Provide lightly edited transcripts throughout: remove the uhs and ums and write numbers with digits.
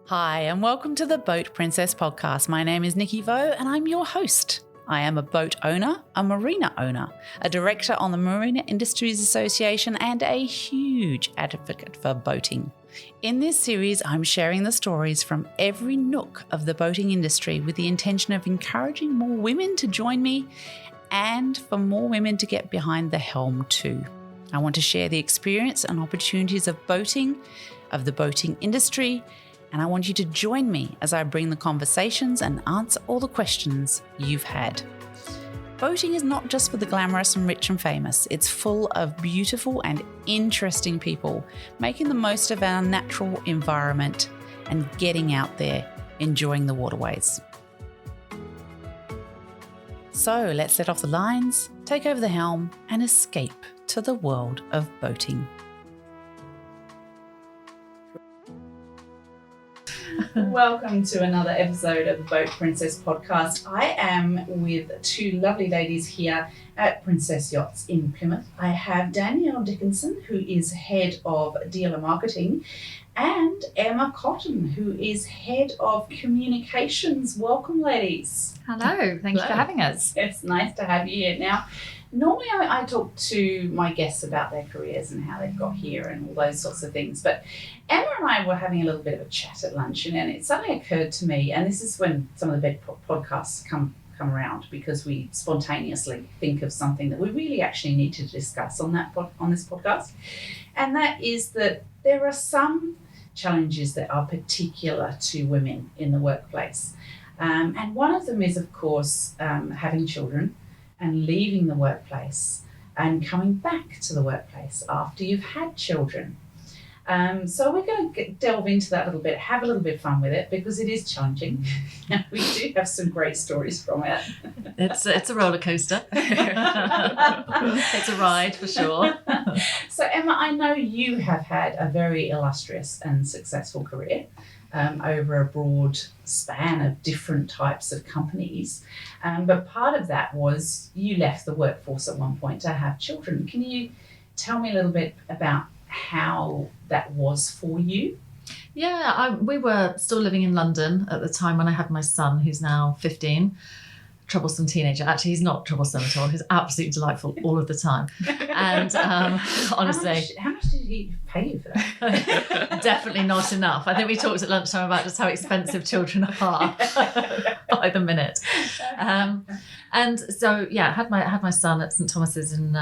Hi, and welcome to the Boat Princess podcast. My name is Nicky Vaux, and I'm your host. I am a boat owner, a marina owner, a director on the Marina Industries Association, and a huge advocate for boating. In this series, I'm sharing the stories from every nook of the boating industry with the intention of encouraging more women to join me and for more women to get behind the helm too. I want to share the experience and opportunities of boating, of the boating industry, and I want you to join me as I bring the conversations and answer all the questions you've had. Boating is not just for the glamorous and rich and famous. It's full of beautiful and interesting people making the most of our natural environment and getting out there, enjoying the waterways. So let's let off the lines, take over the helm, and escape to the world of boating. Welcome to another episode of the Boat Princess podcast. I am with two lovely ladies here at Princess Yachts in Plymouth. I have Danielle Dickinson, who is head of dealer marketing, and Emma Cotton, who is head of communications. Welcome, ladies. Hello, thank you for having us. It's nice to have you here. Now, normally I talk to my guests about their careers and how they've got here and all those sorts of things, but Emma and I were having a little bit of a chat at lunch, and it suddenly occurred to me, and this is when some of the big podcasts come around, because we spontaneously think of something that we really actually need to discuss on this podcast, and that is that there are some challenges that are particular to women in the workplace, and one of them is, of course, having children and leaving the workplace and coming back to the workplace after you've had children. So we're going to delve into that a little bit, have a little bit of fun with it, because it is challenging. We do have some great stories from it. It's a roller coaster. It's a ride for sure. So Emma, I know you have had a very illustrious and successful career over a broad span of different types of companies. But part of that was you left the workforce at one point to have children. Can you tell me a little bit about how that was for you? Yeah, we were still living in London at the time when I had my son, who's now 15. Troublesome teenager. Actually, he's not troublesome at all. He's absolutely delightful all of the time. And honestly, how much did he pay you for that? Definitely not enough. I think we talked at lunchtime about just how expensive children are by the minute. And so yeah, had my son at St Thomas's in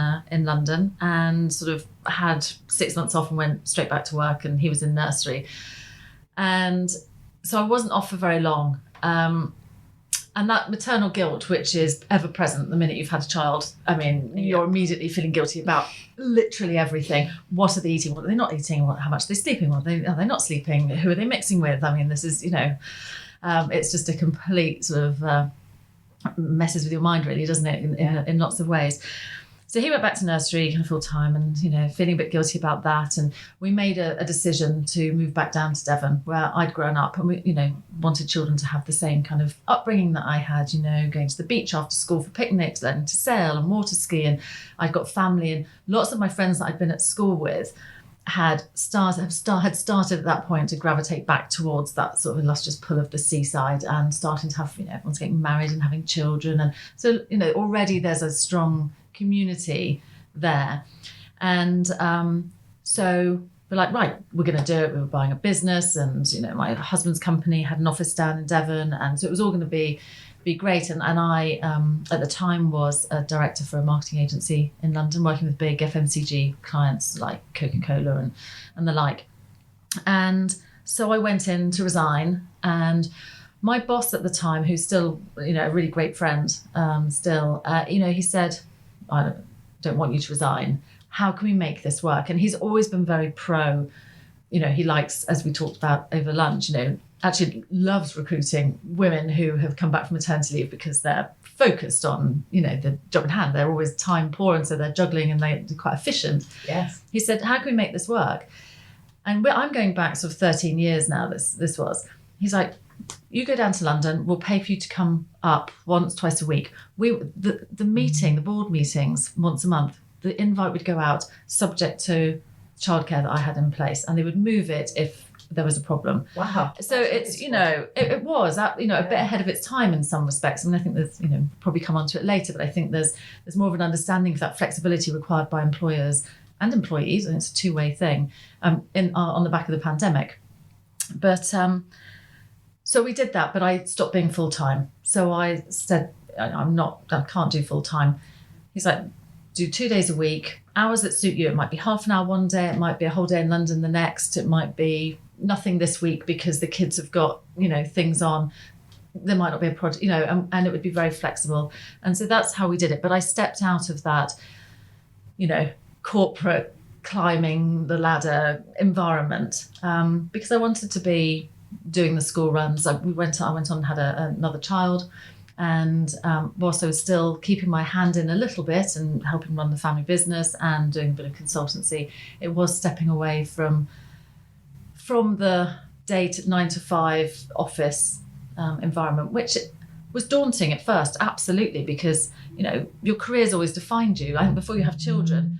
London, and sort of had 6 months off and went straight back to work, and he was in nursery, and so I wasn't off for very long. And that maternal guilt, which is ever present the minute you've had a child, I mean, you're immediately feeling guilty about literally everything. What are they eating? What are they not eating? How much are they sleeping? Are they not sleeping? Who are they mixing with? I mean, this is, it's just a complete sort of messes with your mind, really, doesn't it, in lots of ways. So he went back to nursery kind of full time, and, feeling a bit guilty about that. And we made a decision to move back down to Devon, where I'd grown up, and we, wanted children to have the same kind of upbringing that I had, going to the beach after school for picnics, learning to sail and water ski. And I'd got family, and lots of my friends that I'd been at school with had started at that point to gravitate back towards that sort of illustrious pull of the seaside, and starting to have, everyone's getting married and having children. And so, already there's a strong community there. And so we're like, right, we're going to do it. We were buying a business, and my husband's company had an office down in Devon, and so it was all going to be great. And I at the time was a director for a marketing agency in London, working with big FMCG clients like Coca-Cola and the like. And so I went in to resign, and my boss at the time, who's still a really great friend he said, I don't want you to resign. How can we make this work? And he's always been very pro, he likes, as we talked about over lunch, actually loves recruiting women who have come back from maternity leave, because they're focused on, the job in hand. They're always time poor, and so they're juggling, and they're quite efficient. Yes. He said, how can we make this work? And I'm going back sort of 13 years now, this was. He's like, you go down to London, we'll pay for you to come up once, twice a week. The board meetings once a month, the invite would go out subject to childcare that I had in place, and they would move it if there was a problem. Wow. So it's, it was, a bit ahead of its time in some respects. I mean, I think there's, probably come on to it later, but I think there's more of an understanding of that flexibility required by employers and employees, and it's a two-way thing on the back of the pandemic. But so we did that, but I stopped being full-time. So I said, I can't do full-time. He's like, do 2 days a week, hours that suit you. It might be half an hour one day, it might be a whole day in London the next, it might be nothing this week because the kids have got, things on. There might not be a project, and it would be very flexible. And so that's how we did it. But I stepped out of that, corporate climbing the ladder environment because I wanted to be doing the school runs. I went on and had another child. And whilst I was still keeping my hand in a little bit and helping run the family business and doing a bit of consultancy, it was stepping away from the 9 to 5 office environment, which was daunting at first, absolutely, because your career's always defined you. I think before you have children,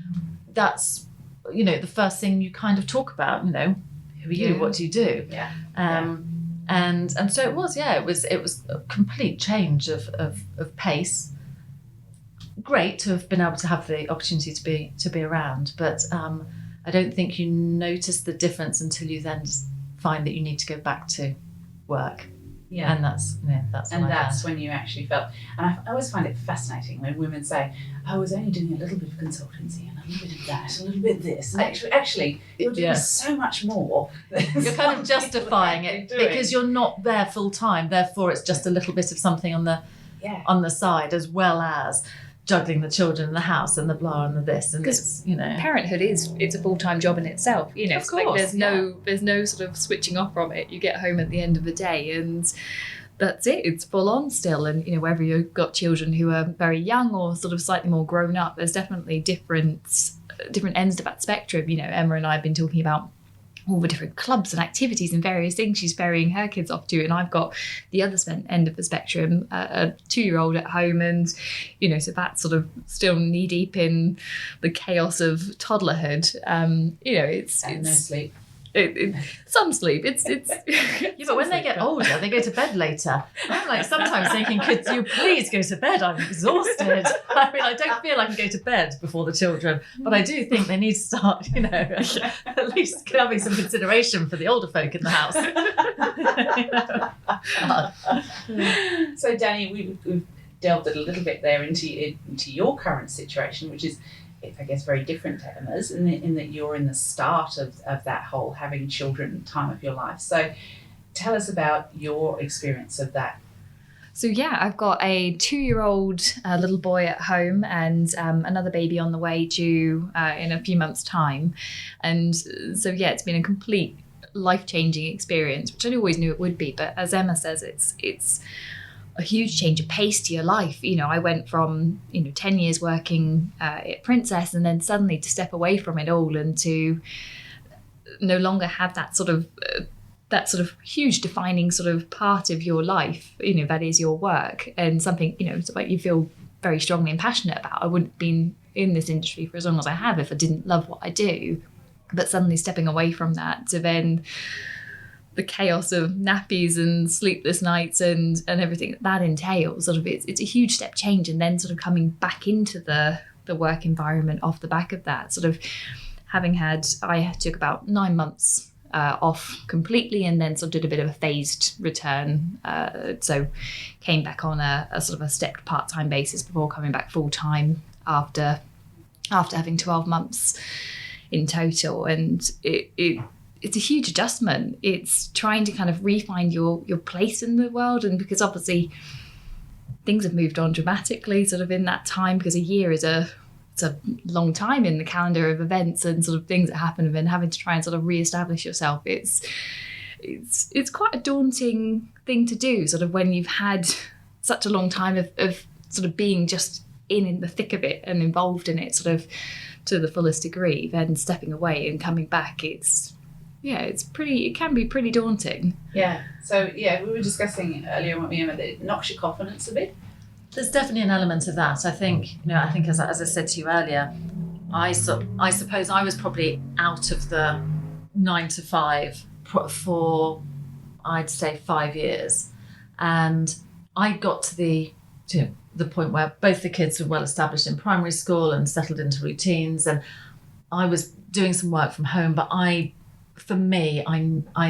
that's the first thing you kind of talk about. Who are you? What do you do? Yeah. And so it was a complete change of pace. Great to have been able to have the opportunity to be around, but I don't think you notice the difference until you then find that you need to go back to work. Yeah. And that's when you actually felt. And I always find it fascinating when women say, I was only doing a little bit of consultancy and a little bit of that, a little bit of this. And actually you're doing so much more. You're kind of justifying it because you're not there full time. Therefore, it's just a little bit of something on the side, as well as juggling the children in the house and the blah and the this. And it's, parenthood it's a full-time job in itself. Of course, like there's no sort of switching off from it. You get home at the end of the day and that's it. It's full on still. And whether you've got children who are very young or sort of slightly more grown up, there's definitely different ends of that spectrum. Emma and I have been talking about all the different clubs and activities and various things she's ferrying her kids off to, and I've got the other end of the spectrum, a 2-year-old at home, and so that's sort of still knee deep in the chaos of toddlerhood. It's no sleep. Some sleep. It's yeah, but when they get older, they go to bed later. I'm like sometimes thinking, could you please go to bed? I'm exhausted. I mean, I don't feel I can go to bed before the children, but I do think they need to start, at least having some consideration for the older folk in the house. So, Danny, we've delved a little bit there into your current situation, which is, I guess, very different to Emma's in that you're in the start of that whole having children time of your life. So tell us about your experience of that. So I've got a 2-year-old little boy at home and another baby on the way due in a few months' time. And so it's been a complete life-changing experience, which I always knew it would be. But as Emma says, it's a huge change of pace to your life. I went from 10 years working at Princess and then suddenly to step away from it all and to no longer have that sort of huge defining sort of part of your life, that is your work, and something like you feel very strongly and passionate about. I wouldn't have been in this industry for as long as I have if I didn't love what I do. But suddenly stepping away from that to then the chaos of nappies and sleepless nights and everything that entails, sort of it's a huge step change. And then sort of coming back into the work environment off the back of that, sort of I took about 9 months off completely and then sort of did a bit of a phased return. So came back on a sort of a stepped part-time basis before coming back full-time after having 12 months in total. And it's a huge adjustment. It's trying to kind of refine your place in the world. And because obviously things have moved on dramatically sort of in that time, because a year is it's a long time in the calendar of events and sort of things that happen, and then having to try and sort of reestablish yourself. It's quite a daunting thing to do, sort of when you've had such a long time of sort of being just in the thick of it and involved in it sort of to the fullest degree, then stepping away and coming back, it can be pretty daunting. Yeah. So we were discussing earlier, weren't we, Emma, that it knocks your confidence a bit. There's definitely an element of that. I think as I said to you earlier, I suppose I was probably out of the 9 to 5 for I'd say 5 years, and I got to the point where both the kids were well established in primary school and settled into routines, and I was doing some work from home, but I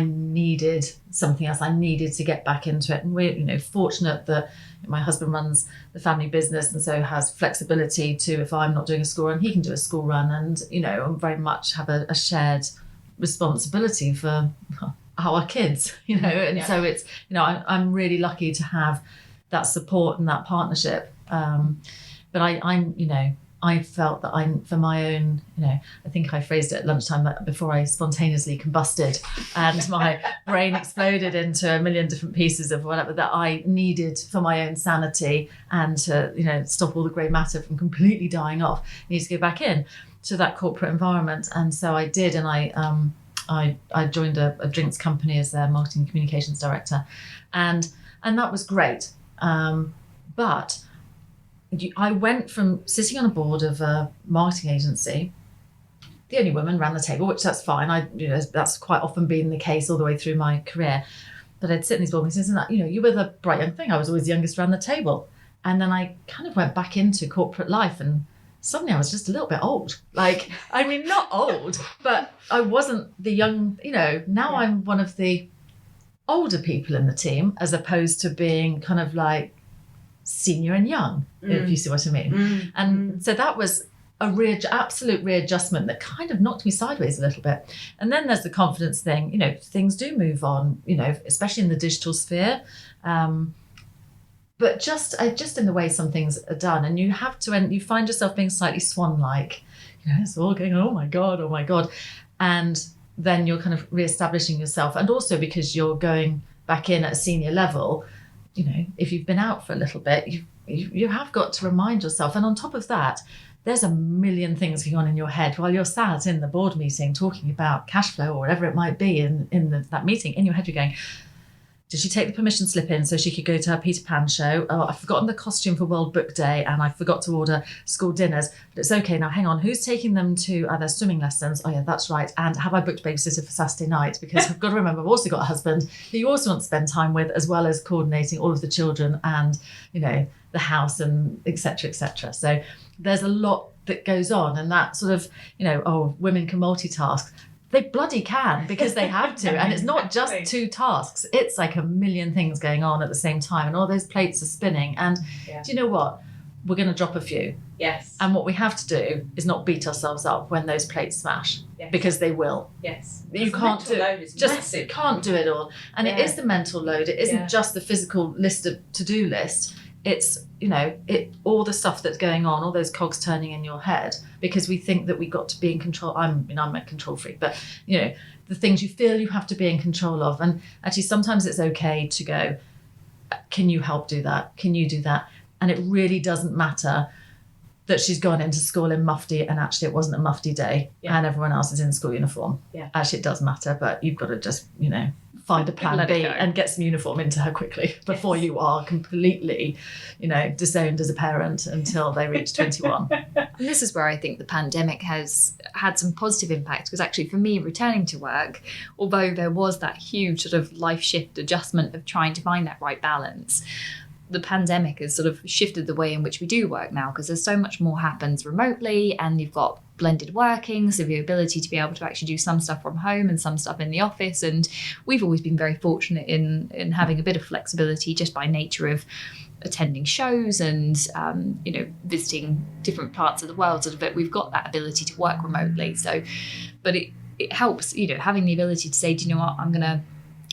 needed something else. I needed to get back into it, and we're fortunate that my husband runs the family business and so has flexibility to, if I'm not doing a school run, he can do a school run, and and very much have a shared responsibility for our kids, and so it's I'm really lucky to have that support and that partnership, but I felt that for my own, I think I phrased it at lunchtime that before I spontaneously combusted and my brain exploded into a million different pieces of whatever, that I needed for my own sanity and to, stop all the grey matter from completely dying off, I needed to go back in to that corporate environment. And so I did, and I joined a drinks company as their marketing communications director, and that was great. But I went from sitting on a board of a marketing agency, the only woman ran the table, which that's fine. That's quite often been the case all the way through my career. But I'd sit in these board meetings and you were the bright young thing. I was always the youngest around the table. And then I kind of went back into corporate life, and suddenly I was just a little bit old. Not old, but I wasn't the young, now I'm one of the older people in the team, as opposed to being kind of like senior and young, if you see what I mean. And so that was absolute readjustment that kind of knocked me sideways a little bit. And then there's the confidence thing, things do move on, especially in the digital sphere. But just in the way some things are done, and you find yourself being slightly swan-like, it's all going, oh my God. And then you're kind of reestablishing yourself. And also because you're going back in at a senior level, if you've been out for a little bit, you have got to remind yourself. And on top of that, there's a million things going on in your head while you're sat in the board meeting talking about cash flow or whatever it might be in that meeting. In your head, you're going, did she take the permission slip in so she could go to her Peter Pan show? Oh, I've forgotten the costume for World Book Day, and I forgot to order school dinners. But it's okay now. Hang on, who's taking them to their swimming lessons? Oh yeah, that's right. And have I booked babysitter for Saturday night? Because I've got to remember, I've also got a husband who you also want to spend time with, as well as coordinating all of the children and the house and etc. etc. So there's a lot that goes on, and that sort of women can multitask. They bloody can, because they have to. And it's not just two tasks. It's like a million things going on at the same time, and all those plates are spinning. And do you know what? We're going to drop a few. Yes. And what we have to do is not beat ourselves up when those plates smash, because they will. Yes. You can't do it. Just can't do it all. And it is the mental load. It isn't just the physical to-do list. It's, all the stuff that's going on, all those cogs turning in your head, because we think that we got to be in control. I'm a control freak, but, the things you feel you have to be in control of. And actually, sometimes it's okay to go, can you help do that? Can you do that? And it really doesn't matter that she's gone into school in mufti and actually it wasn't a mufti day and everyone else is in school uniform. Yeah. Actually, it does matter, but you've got to just, find a plan B and get some uniform into her quickly before you are completely, disowned as a parent until they reach 21. And this is where I think the pandemic has had some positive impact, because actually for me, returning to work, although there was that huge sort of life shift adjustment of trying to find that right balance, the pandemic has sort of shifted the way in which we do work now, because there's so much more happens remotely, and you've got blended working, so the ability to be able to actually do some stuff from home and some stuff in the office. And we've always been very fortunate in having a bit of flexibility just by nature of attending shows and visiting different parts of the world, sort of it. We've got that ability to work remotely. So, but it helps, having the ability to say, do you know what, I'm going to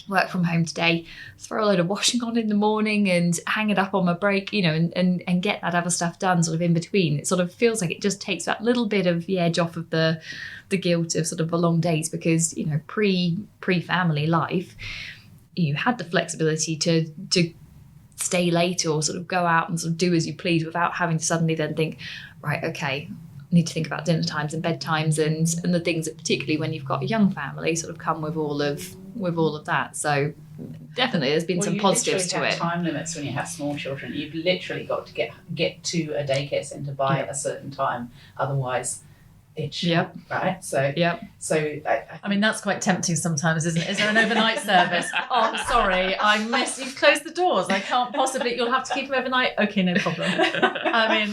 work from home today, throw a load of washing on in the morning and hang it up on my break, and get that other stuff done sort of in between. It sort of feels like it just takes that little bit of the edge off of the guilt of sort of the long days, because, pre-family life, you had the flexibility to stay late or sort of go out and sort of do as you please without having to suddenly then think, right, okay, need to think about dinner times and bedtimes and the things that, particularly when you've got a young family, sort of come with all of that. So definitely there's been some positives to it. Time limits when you have small children. You've literally got to get to a daycare centre by a certain time, otherwise itch. Yep. Right. So Yep. So I mean, that's quite tempting sometimes, isn't it? Is there an overnight service? Oh, I'm sorry, I missed. You've closed the doors. I can't possibly. You'll have to keep them overnight. Okay, no problem. I mean,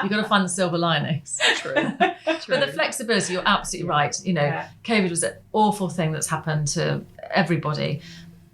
you've got to find the silver linings. True. But the flexibility, you're absolutely right. You know, COVID was an awful thing that's happened to everybody.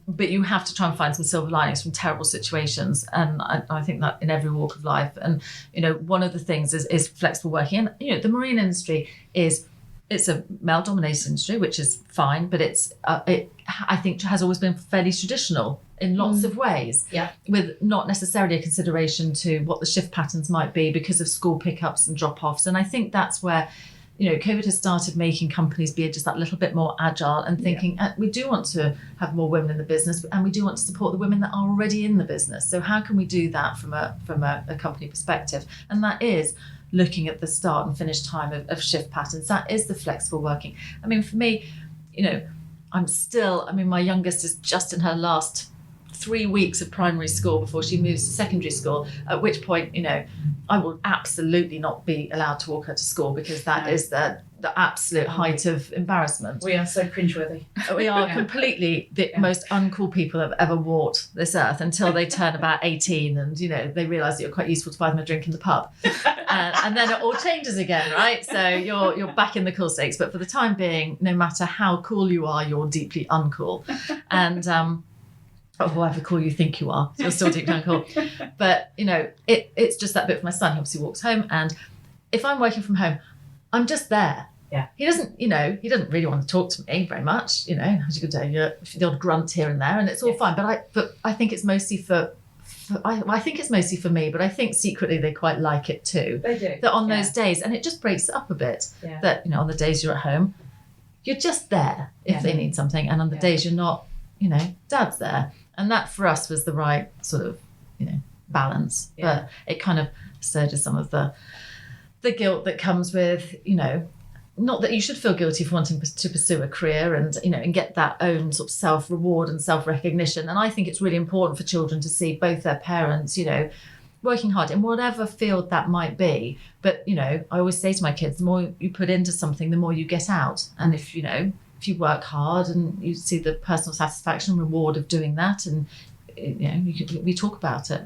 But you have to try and find some silver linings from terrible situations. And I think that in every walk of life. And, you know, one of the things is flexible working. And, you know, the marine industry it's a male-dominated industry, which is fine, but I think has always been fairly traditional in lots of ways, with not necessarily a consideration to what the shift patterns might be because of school pickups and drop-offs. And I think that's where, you know, COVID has started making companies be just that little bit more agile and thinking, we do want to have more women in the business, and we do want to support the women that are already in the business. So how can we do that from a company perspective? And that is looking at the start and finish time of shift patterns. That is the flexible working. I mean, for me, you know, my youngest is just in her last 3 weeks of primary school before she moves to secondary school, at which point, you know, I will absolutely not be allowed to walk her to school because that is the absolute height of embarrassment. We are so cringeworthy. We are completely the most uncool people that have ever walked this earth until they turn about 18 and, you know, they realise that you're quite useful to buy them a drink in the pub. And then it all changes again, right? So you're back in the cool stakes. But for the time being, no matter how cool you are, you're deeply uncool. And or however cool you think you are, you're still deeply uncool. But, you know, it's just that bit for my son. He obviously walks home, and if I'm working from home, I'm just there. Yeah. He doesn't really want to talk to me very much, you know, how's your good day? The odd grunt here and there, and it's all fine. But I think it's mostly I think it's mostly for me, but I think secretly they quite like it too. They do. That on those days, and it just breaks it up a bit, that, you know, on the days you're at home, you're just there if they need something. And on the days you're not, you know, Dad's there. And that for us was the right sort of, you know, balance. But it kind of surges some of the guilt that comes with, you know, not that you should feel guilty for wanting to pursue a career and, you know, and get that own sort of self-reward and self-recognition. And I think it's really important for children to see both their parents, you know, working hard in whatever field that might be. But, you know, I always say to my kids, the more you put into something, the more you get out. And if you work hard and you see the personal satisfaction and reward of doing that, and, you know, we talk about it.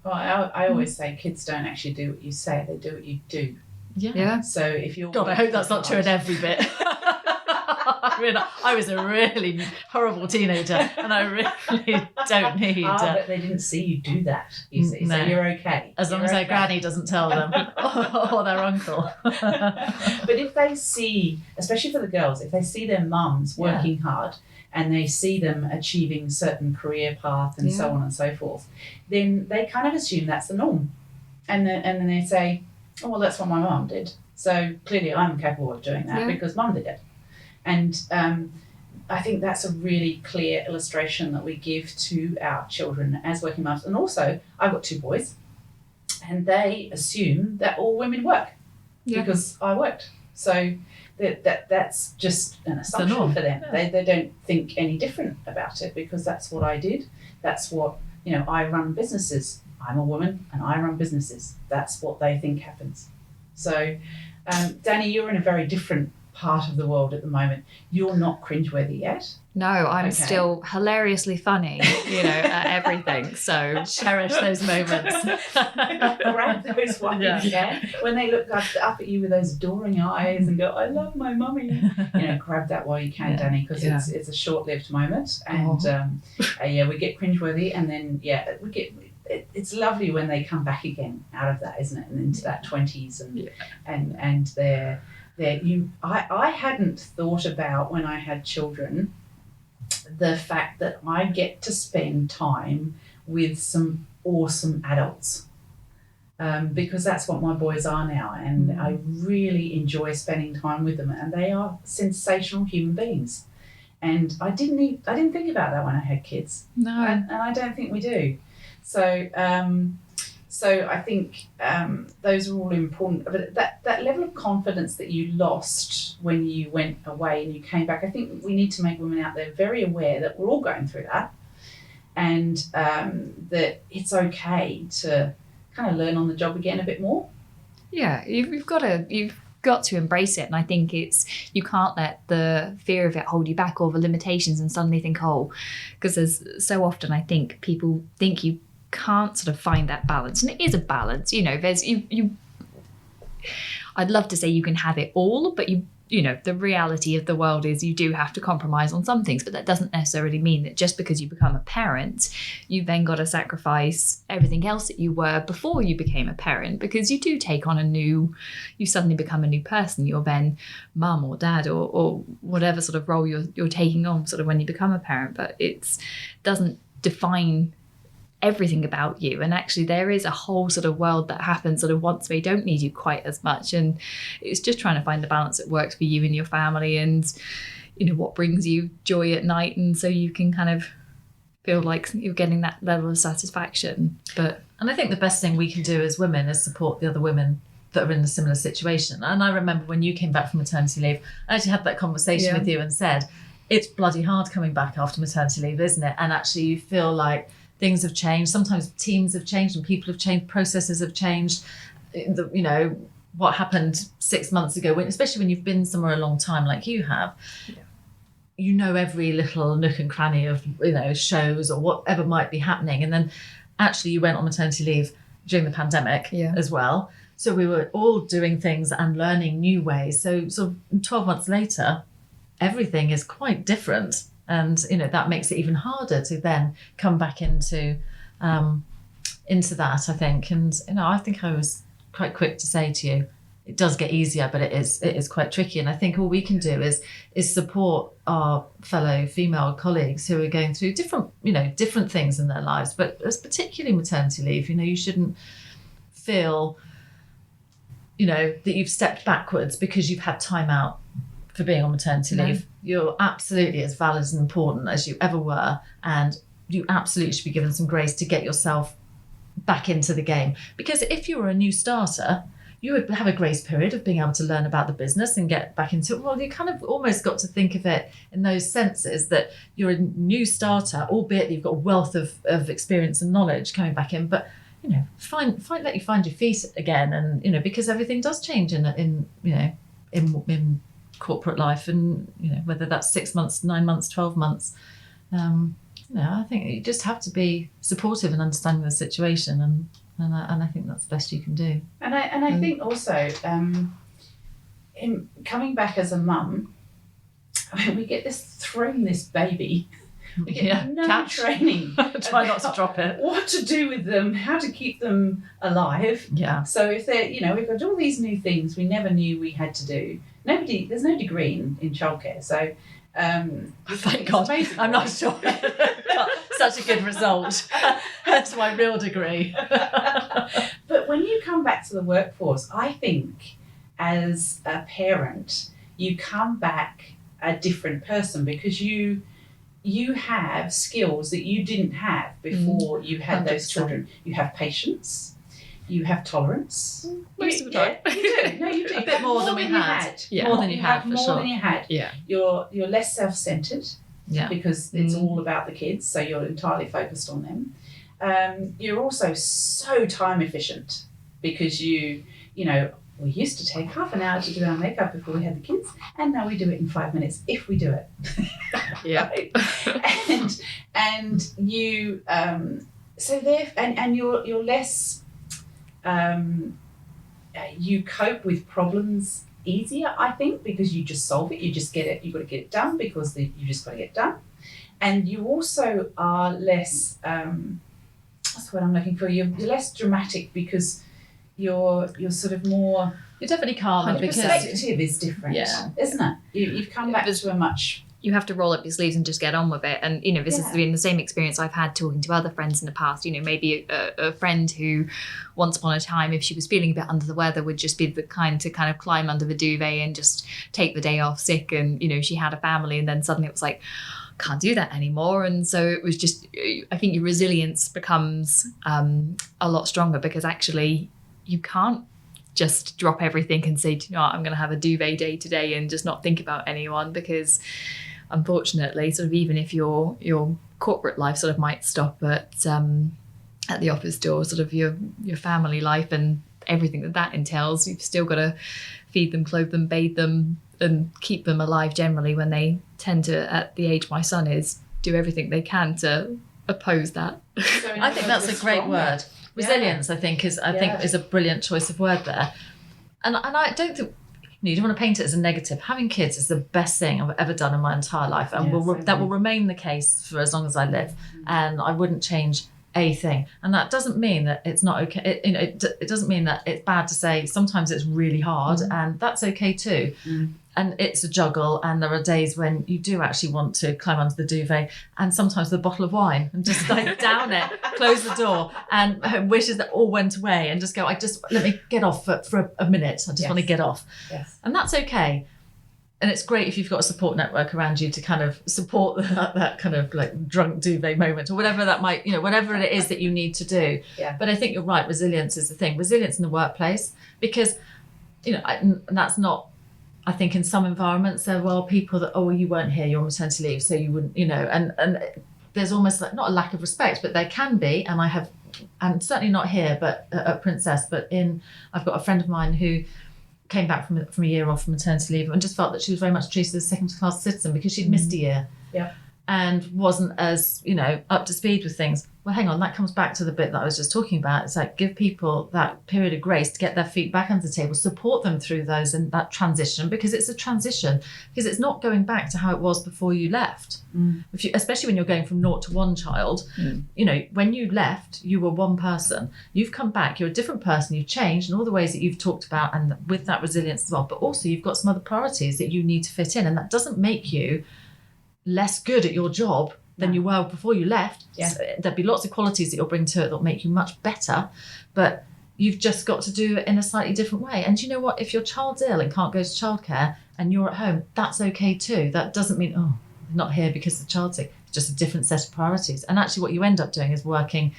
Well, I always say kids don't actually do what you say, they do what you do. Yeah. So if you're... God, I hope that's not true in every bit. I mean, I was a really horrible teenager, and I really don't need... but they didn't see you do that, you see, so you're okay. As long as their granny doesn't tell them, or their uncle. But if they see, especially for the girls, if they see their mums working hard, and they see them achieving certain career path and so on and so forth, then they kind of assume that's the norm. And then they say, oh, well, that's what my mum did. So clearly I'm capable of doing that because mum did it. And I think that's a really clear illustration that we give to our children as working mums. And also, I've got 2 boys, and they assume that all women work because I worked. So that's just an assumption for them. Yeah. They don't think any different about it because that's what I did. That's what, you know, I run businesses. I'm a woman and I run businesses. That's what they think happens. So, Danny, you're in a very different part of the world at the moment. You're not cringeworthy yet. No, I'm still hilariously funny, you know, at everything. So cherish those moments. Grab those ones, when they look up at you with those adoring eyes and go, I love my mummy. You know, grab that while you can, Danny, because it's a short-lived moment. And we get cringeworthy, and then we get... It's lovely when they come back again out of that, isn't it? And into that 20s and they're I hadn't thought about when I had children the fact that I get to spend time with some awesome adults, because that's what my boys are now, and I really enjoy spending time with them, and they are sensational human beings. And I didn't think about that when I had kids. No, and I don't think we do. So I think those are all important. But that level of confidence that you lost when you went away and you came back, I think we need to make women out there very aware that we're all going through that, and that it's okay to kind of learn on the job again a bit more. Yeah, you've got got to embrace it. And I think you can't let the fear of it hold you back, or the limitations, and suddenly think, because there's so often I think people think you can't sort of find that balance. And it is a balance, there's I'd love to say you can have it all, but the reality of the world is you do have to compromise on some things, but that doesn't necessarily mean that just because you become a parent, you've then got to sacrifice everything else that you were before you became a parent, because you do take on you suddenly become a new person. You're then mum or dad or whatever sort of role you're taking on sort of when you become a parent, but it doesn't define everything about you. And actually there is a whole sort of world that happens sort of once they don't need you quite as much, and it's just trying to find the balance that works for you and your family, and what brings you joy at night, and so you can kind of feel like you're getting that level of satisfaction. And I think the best thing we can do as women is support the other women that are in a similar situation. And I remember when you came back from maternity leave, I actually had that conversation with you and said, it's bloody hard coming back after maternity leave, isn't it? And actually you feel like things have changed. Sometimes teams have changed and people have changed, processes have changed. What happened 6 months ago, especially when you've been somewhere a long time like you have, every little nook and cranny of, shows or whatever might be happening. And then actually you went on maternity leave during the pandemic as well. So we were all doing things and learning new ways. So 12 months later, everything is quite different. And, that makes it even harder to then come back into that, I think. And, I think I was quite quick to say to you, it does get easier, but it is quite tricky. And I think all we can do is support our fellow female colleagues who are going through different things in their lives, but as particularly maternity leave, you shouldn't feel, that you've stepped backwards because you've had time out for being on maternity leave. You're absolutely as valid and important as you ever were, and you absolutely should be given some grace to get yourself back into the game. Because if you were a new starter, you would have a grace period of being able to learn about the business and get back into it. Well, you kind of almost got to think of it in those senses that you're a new starter, albeit that you've got a wealth of experience and knowledge coming back in, but let you find your feet again, and because everything does change in corporate life, and whether that's 6 months, 9 months, 12 months. I think you just have to be supportive and understanding the situation, and I think that's the best you can do. And I think also in coming back as a mum, we get thrown this baby. We get no training. Try not to drop it. What to do with them, how to keep them alive. Yeah. So if they're, we've got all these new things we never knew we had to do. There's no degree in childcare, so thank God. Amazing, I'm not sure. Such a good result. That's my real degree. But when you come back to the workforce, I think as a parent, you come back a different person, because you have skills that you didn't have before you had 100%. Those children. You have patience. You have tolerance. Most of the time. Yeah, you do. No, you do. A bit more than we had. Yeah. More than you had, for more sure. More than you had. Yeah. You're less self-centered. Yeah. Because it's all about the kids, so you're entirely focused on them. You're also so time efficient, because we used to take half an hour to do our makeup before we had the kids, and now we do it in 5 minutes if we do it. Yeah. and you you're less. You cope with problems easier, I think, because you just solve it. You just get it. You've got to get it done because you just got to get it done. And you also are less. What's the word I'm looking for? You're less dramatic, because you're sort of more. You're definitely calmer, because perspective is different, isn't it? You've come back to a much. You have to roll up your sleeves and just get on with it. And, this has been the same experience I've had talking to other friends in the past. Maybe a friend who once upon a time, if she was feeling a bit under the weather, would just be the kind to kind of climb under the duvet and just take the day off sick. And, she had a family, and then suddenly it was like, can't do that anymore. And so it was just, I think your resilience becomes a lot stronger, because actually you can't just drop everything and say, I'm going to have a duvet day today and just not think about anyone, because unfortunately, sort of even if your corporate life sort of might stop at the office door, sort of your family life and everything that entails, you've still got to feed them, clothe them, bathe them, and keep them alive generally, when they tend to, at the age my son is, do everything they can to oppose that. I think that's a great word. Resilience, I think, is a brilliant choice of word there. And I don't think, you don't want to paint it as a negative. Having kids is the best thing I've ever done in my entire life, and that will remain the case for as long as I live. And I wouldn't change a thing. And that doesn't mean that it's not okay. It doesn't mean that it's bad to say sometimes it's really hard, and that's okay too. And it's a juggle, and there are days when you do actually want to climb under the duvet, and sometimes the bottle of wine, and just like down it, close the door, and wishes that all went away, and just go, let me get off for a minute. I just want to get off. Yes. And that's okay. And it's great if you've got a support network around you to kind of support that kind of like drunk duvet moment, or whatever that might, whatever it is that you need to do. Yeah. But I think you're right. Resilience is the thing. Resilience in the workplace, because, and that's not, I think in some environments there are people that, you weren't here, you're on maternity leave, so you wouldn't, and there's almost like, not a lack of respect, but there can be, and certainly not here, but at Princess, but I've got a friend of mine who came back from a year off from maternity leave and just felt that she was very much treated as a second-class citizen because she'd missed a year. Yeah. And wasn't as, up to speed with things. Well, hang on, that comes back to the bit that I was just talking about. It's like, give people that period of grace to get their feet back under the table, support them through those and that transition, because it's a transition, because it's not going back to how it was before you left. Especially when you're going from 0 to 1 child, when you left, you were one person. You've come back, you're a different person, you've changed in all the ways that you've talked about, and with that resilience as well. But also you've got some other priorities that you need to fit in, and that doesn't make you less good at your job than you were before you left. Yeah. So there'd be lots of qualities that you'll bring to it that'll make you much better, but you've just got to do it in a slightly different way. And you know what? If your child's ill and can't go to childcare and you're at home, that's okay too. That doesn't mean, they're not here because the child's sick. It's just a different set of priorities. And actually what you end up doing is working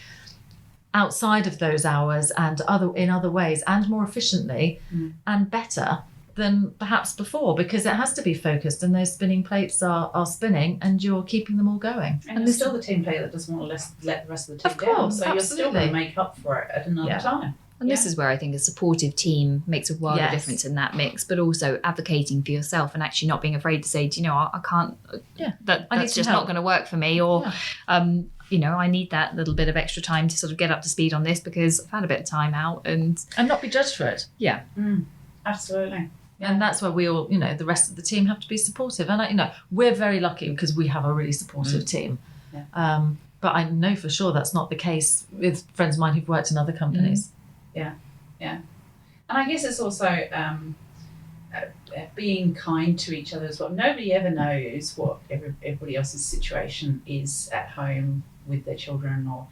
outside of those hours and in other ways, and more efficiently and better than perhaps before, because it has to be focused, and those spinning plates are spinning, and you're keeping them all going. And you're still the team player that doesn't want to let the rest of the team down. Course, so absolutely. You're still going to make up for it at another time. And this is where I think a supportive team makes a world of difference in that mix, but also advocating for yourself and actually not being afraid to say, I can't, that's just not going to work for me, or, I need that little bit of extra time to sort of get up to speed on this because I've had a bit of time out, and not be judged for it. Yeah. Absolutely. And that's where we all, the rest of the team have to be supportive. And, we're very lucky because we have a really supportive team. Yeah. But I know for sure that's not the case with friends of mine who've worked in other companies. Yeah. And I guess it's also being kind to each other as well. Nobody ever knows what everybody else's situation is at home with their children, or,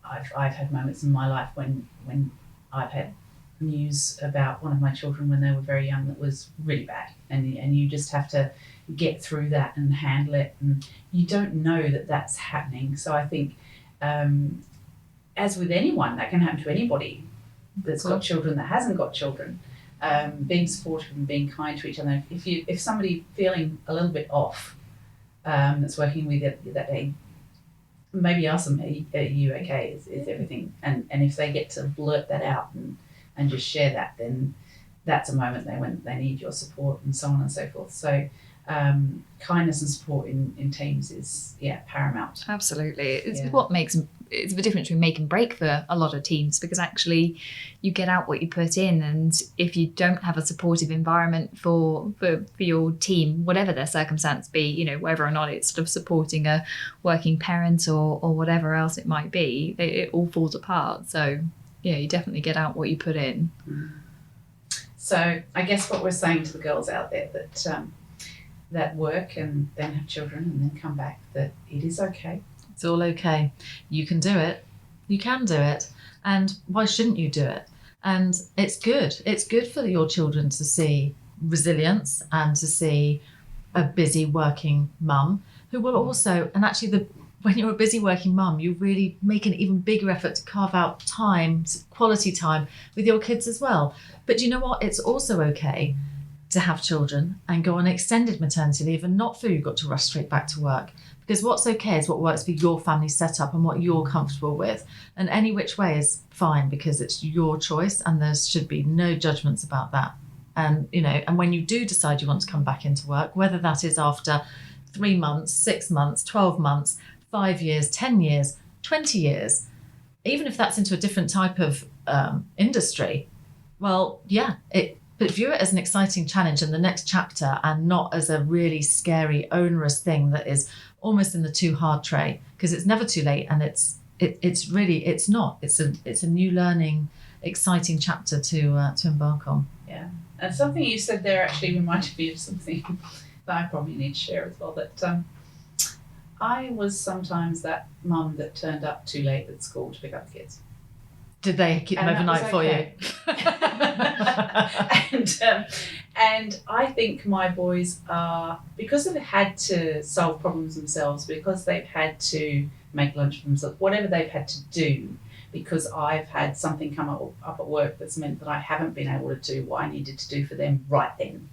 I've had moments in my life when I've had news about one of my children when they were very young that was really bad, and you just have to get through that and handle it, and you don't know that that's happening. So I think as with anyone, that can happen to anybody that's got children, that hasn't got children, being supportive and being kind to each other. If somebody feeling a little bit off that's working with you that day, maybe ask them, are you okay, is everything, and if they get to blurt that out and just share that, then that's a moment when they need your support, and so on and so forth. So kindness and support in teams is paramount. Absolutely. It's the difference between make and break for a lot of teams, because actually you get out what you put in, and if you don't have a supportive environment for your team, whatever their circumstance be, whether or not it's sort of supporting a working parent or whatever else it might be, it all falls apart. So you definitely get out what you put in. So I guess what we're saying to the girls out there that work and then have children and then come back, that it is okay. It's all okay. You can do it. You can do it. And why shouldn't you do it? And it's good. It's good for your children to see resilience and to see a busy working mum who will also, and actually when you're a busy working mum, you really make an even bigger effort to carve out time, quality time with your kids as well. But you know what? It's also okay to have children and go on extended maternity leave and not feel you've got to rush straight back to work. Because what's okay is what works for your family setup and what you're comfortable with. And any which way is fine because it's your choice and there should be no judgments about that. And, and when you do decide you want to come back into work, whether that is after 3 months, 6 months, 12 months, 5 years, 10 years, 20 years, even if that's into a different type of industry, well, yeah, but view it as an exciting challenge in the next chapter and not as a really scary, onerous thing that is almost in the too hard tray, because it's never too late and it's not. It's a new learning, exciting chapter to embark on. Yeah. And something you said there actually reminded me of something that I probably need to share as well, that I was sometimes that mum that turned up too late at school to pick up the kids. Did they keep them overnight for you? And I think my boys are, because they've had to solve problems themselves, because they've had to make lunch for themselves, whatever they've had to do, because I've had something come up at work that's meant that I haven't been able to do what I needed to do for them right then.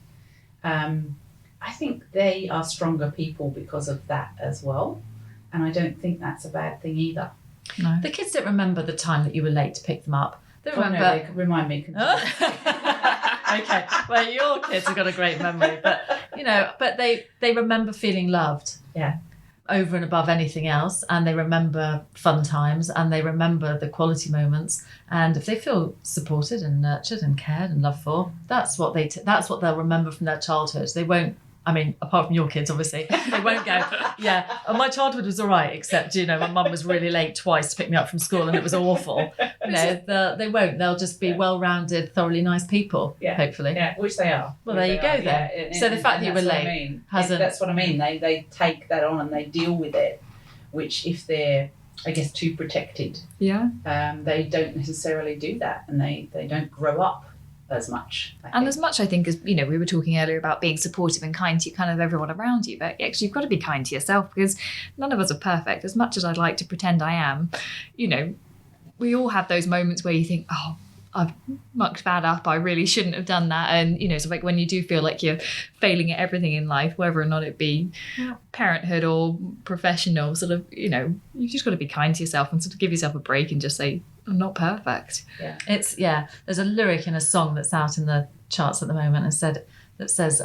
I think they are stronger people because of that as well. And I don't think that's a bad thing either. No. The kids don't remember the time that you were late to pick them up. They remember. No, they could remind me. Okay. Well, your kids have got a great memory, but they remember feeling loved. Yeah. Over and above anything else, and they remember fun times and they remember the quality moments, and if they feel supported and nurtured and cared and loved for, that's what they'll remember from their childhood. They won't, apart from your kids obviously, they won't go, yeah, my childhood was all right, except my mum was really late twice to pick me up from school and it was awful. They won't. They'll just be well-rounded, thoroughly nice people, hopefully. Yeah, which they are. Well, there you go then. Yeah, so the fact that you were late hasn't... That's what I mean. They take that on and they deal with it, which if they're, I guess, too protected, they don't necessarily do that, and they don't grow up as much. As much, I think, as, we were talking earlier about being supportive and kind to kind of everyone around you, but actually you've got to be kind to yourself, because none of us are perfect. As much as I'd like to pretend I am, we all have those moments where you think, oh, I've mucked that up, I really shouldn't have done that. And, so like when you do feel like you're failing at everything in life, whether or not it be parenthood or professional, sort of, you've just got to be kind to yourself and sort of give yourself a break and just say, I'm not perfect. Yeah. There's a lyric in a song that's out in the charts at the moment that says,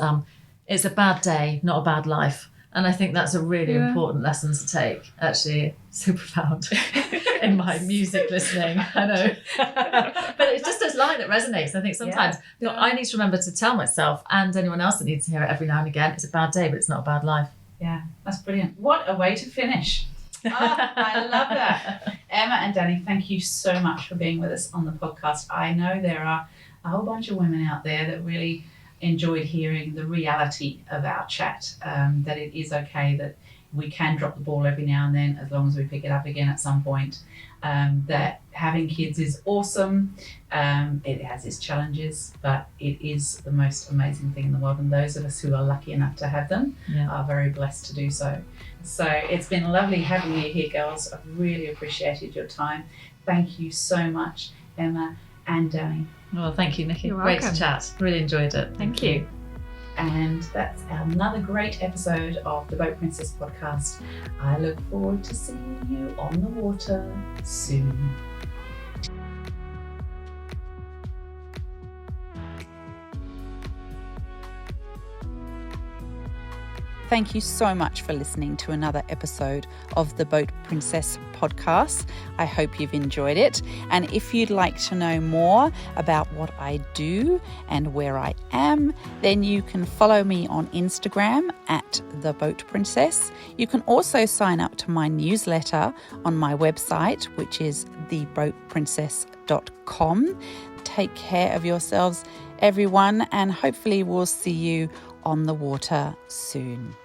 it's a bad day, not a bad life. And I think that's a really important lesson to take. Actually, so profound in my music listening. I know. But it's just a line that resonates. I think sometimes I need to remember to tell myself and anyone else that needs to hear it every now and again, it's a bad day, but it's not a bad life. Yeah, that's brilliant. What a way to finish. I love that. Emma and Danny, thank you so much for being with us on the podcast. I know there are a whole bunch of women out there that really enjoyed hearing the reality of our chat, that it is okay, that we can drop the ball every now and then as long as we pick it up again at some point, that having kids is awesome. It has its challenges, but it is the most amazing thing in the world, and those of us who are lucky enough to have them are very blessed to do so. So it's been lovely having you here, girls. I've really appreciated your time. Thank you so much, Emma and Danny. Well, thank you, Nicky. You're Great welcome. to chat. Really enjoyed it. Thank you. And that's another great episode of the Boat Princess podcast. I look forward to seeing you on the water soon. Thank you so much for listening to another episode of the Boat Princess podcast. I hope you've enjoyed it. And if you'd like to know more about what I do and where I am, then you can follow me on Instagram at The Boat Princess. You can also sign up to my newsletter on my website, which is theboatprincess.com. Take care of yourselves, everyone, and hopefully we'll see you on the water soon.